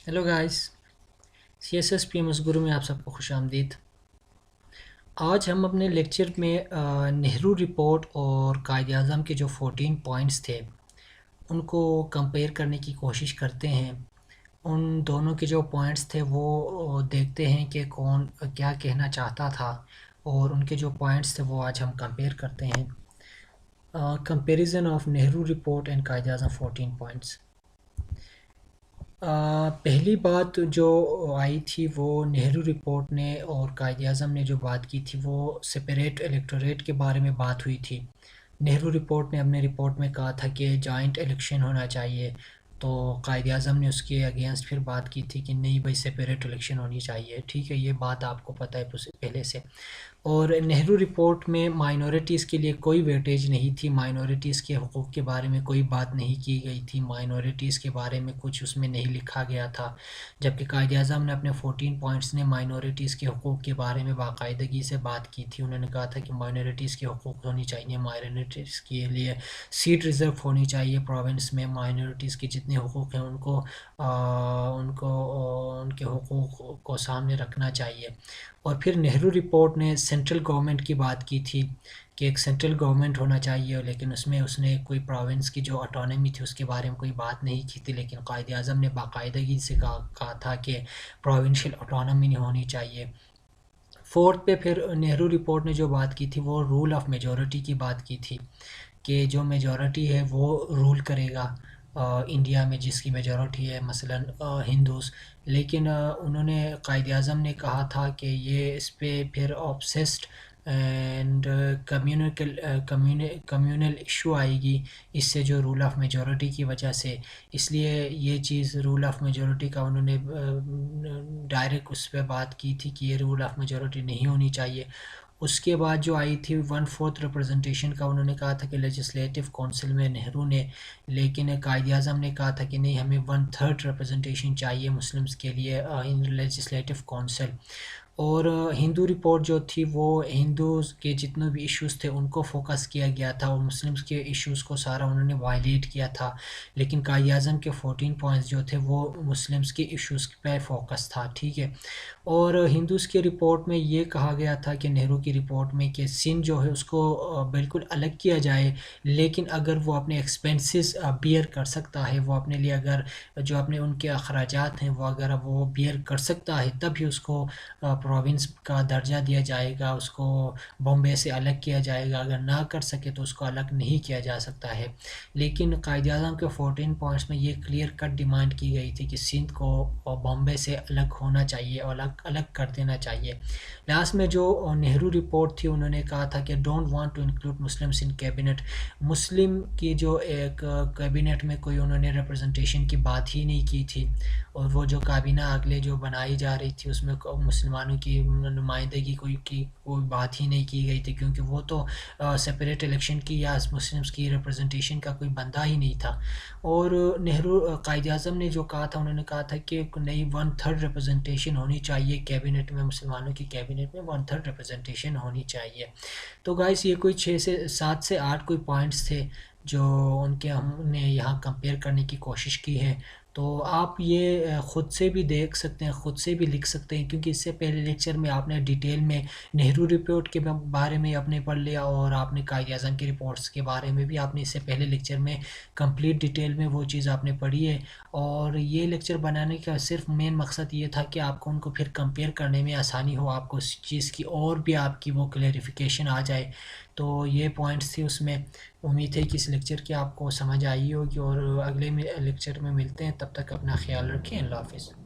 Hello guys. CSS PMS गुरु में आप सबको खुश आमदीद। आज हम अपने लेक्चर में नेहरू रिपोर्ट और कायद आज़म के जो 14 पॉइंट्स थे उनको कंपेयर करने की कोशिश करते हैं। उन दोनों के जो पॉइंट्स थे वो देखते हैं कि कौन क्या कहना चाहता था, और उनके जो पॉइंट्स थे वो आज हम कंपेयर करते हैं। Comparison of Nehru report and Quaid Azam 14 points. पहली बात जो आई थी वो नेहरू रिपोर्ट ने और कायद आज़म ने जो बात की थी वो सेपरेट इलेक्टोरेट के बारे में बात हुई थी। नेहरू रिपोर्ट ने अपने रिपोर्ट में कहा था कि जॉइंट इलेक्शन होना चाहिए, तो कायद आज़म ने उसके अगेंस्ट फिर बात की थी कि नहीं भाई सेपरेट इलेक्शन होनी चाहिए। ठीक है, ये बात आपको पता है पहले से। और नेहरू रिपोर्ट में माइनॉरिटीज़ के लिए कोई वेटेज नहीं थी, माइनॉरिटीज़ के हुकूक़ के बारे में कोई बात नहीं की गई थी, माइनॉरिटीज़ के बारे में कुछ उसमें नहीं लिखा गया था। जबकि कायद आज़म ने अपने 14 पॉइंट्स ने माइनॉरिटीज़ के हुकूक़ के बारे में बाकायदगी से बात की थी। उन्होंने कहा था कि माइनॉरिटीज़ के हुकूक़ होनी चाहिए, माइनॉरिटीज़ के लिए सीट रिज़र्व होनी चाहिए प्रोविंस में, माइनॉरिटीज़ के जितने हुकूक़ हैं उनको उनके हुकूक़ को सामने रखना चाहिए। और फिर नेहरू रिपोर्ट ने सेंट्रल गवर्नमेंट की बात की थी कि एक सेंट्रल गवर्नमेंट होना चाहिए, लेकिन उसमें उसने कोई प्रोविंस की जो ऑटोनॉमी थी उसके बारे में कोई बात नहीं की थी। लेकिन कायद आज़म ने बाकायदगी से कहा था कि प्रोविंशियल ऑटोनॉमी होनी चाहिए। फोर्थ पे फिर नेहरू रिपोर्ट ने जो बात की थी वो रूल ऑफ मेजॉरिटी की बात की थी कि जो मेजॉरिटी है वो रूल करेगा इंडिया में, जिसकी मेजॉरिटी है मसलन हिंदूज़। लेकिन उन्होंने कायद आज़म ने कहा था कि ये इस पे फिर ऑब्सेस्ड एंड कम्यूनल इशू आएगी इससे, जो रूल ऑफ मेजॉरिटी की वजह से। इसलिए ये चीज़ रूल ऑफ मेजॉरिटी का उन्होंने डायरेक्ट उस पर बात की थी कि ये रूल ऑफ मेजॉरिटी नहीं होनी चाहिए। उसके बाद जो आई थी 1/4 रिप्रेजेंटेशन का, उन्होंने कहा था कि लेजिस्लेटिव काउंसिल में नेहरू ने, लेकिन कायद आज़म ने कहा था कि नहीं, हमें 1/3 रिप्रेजेंटेशन चाहिए मुस्लिम्स के लिए इन लेजिस्लेटिव काउंसिल। और हिंदू रिपोर्ट जो थी वो हिंदूज़ के जितने भी इश्यूज़ थे उनको फोकस किया गया था, और मुस्लिम्स के इश्यूज़ को सारा उन्होंने वायलेट किया था। लेकिन कायद आज़म के 14 पॉइंट्स जो थे वो मुस्लिम्स के इश्यूज़ पे फोकस था। ठीक है। और हिंदूज़ की रिपोर्ट में ये कहा गया था कि नेहरू की रिपोर्ट में कि सिंध जो है उसको बिल्कुल अलग किया जाए, लेकिन अगर वो अपने एक्सपेंसेस बियर कर सकता है, वो अपने लिए अगर जो अपने उनके अखराजात हैं वो अगर वो बियर कर सकता है, तभी उसको प्रोविंस का दर्जा दिया जाएगा, उसको बॉम्बे से अलग किया जाएगा। अगर ना कर सके तो उसको अलग नहीं किया जा सकता है। लेकिन कायद आज़म के 14 पॉइंट्स में ये क्लियर कट डिमांड की गई थी कि सिंध को बॉम्बे से अलग होना चाहिए और अलग अलग कर देना चाहिए। लास्ट में जो नेहरू रिपोर्ट थी उन्होंने कहा था कि don't want to include Muslims in cabinet. Muslim की जो एक कैबिनेट में कोई उन्होंने रिप्रेजेंटेशन की बात ही नहीं की थी, और वो जो काबीना अगले जो बनाई जा रही थी उसमें मुसलमानों की नुमाइंदगी कोई बात ही नहीं की गई थी, क्योंकि वो तो सेपरेट इलेक्शन की या मुस्लिम्स की रिप्रेजेंटेशन का कोई बंदा ही नहीं था। और नेहरू कायद आज़म ने जो कहा था, उन्होंने कहा था कि नई 1/3 रिप्रेजेंटेशन होनी चाहिए कैबिनेट में, मुसलमानों की कैबिनेट में 1/3 रिप्रेजेंटेशन होनी चाहिए। तो गाइस ये कोई 6 से 7 से 8 कोई पॉइंट्स थे जो उनके हमने यहाँ कंपेयर करने की कोशिश की है। तो आप ये ख़ुद से भी देख सकते हैं, ख़ुद से भी लिख सकते हैं, क्योंकि इससे पहले लेक्चर में आपने डिटेल में नेहरू रिपोर्ट के बारे में आपने पढ़ लिया, और आपने कायद आज़म की रिपोर्ट्स के बारे में भी आपने इससे पहले लेक्चर में कंप्लीट डिटेल में वो चीज़ आपने पढ़ी है। और ये लेक्चर बनाने का सिर्फ मेन मकसद ये था कि आपको उनको फिर कंपेयर करने में आसानी हो, आपको उस चीज़ की और भी आपकी वो क्लेरिफिकेशन आ जाए। तो ये पॉइंट्स थी उसमें। उम्मीद है कि इस लेक्चर की आपको समझ आई होगी, और अगले लेक्चर में मिलते हैं। तब तक अपना ख्याल रखें। अल्लाह हाफ़िज़।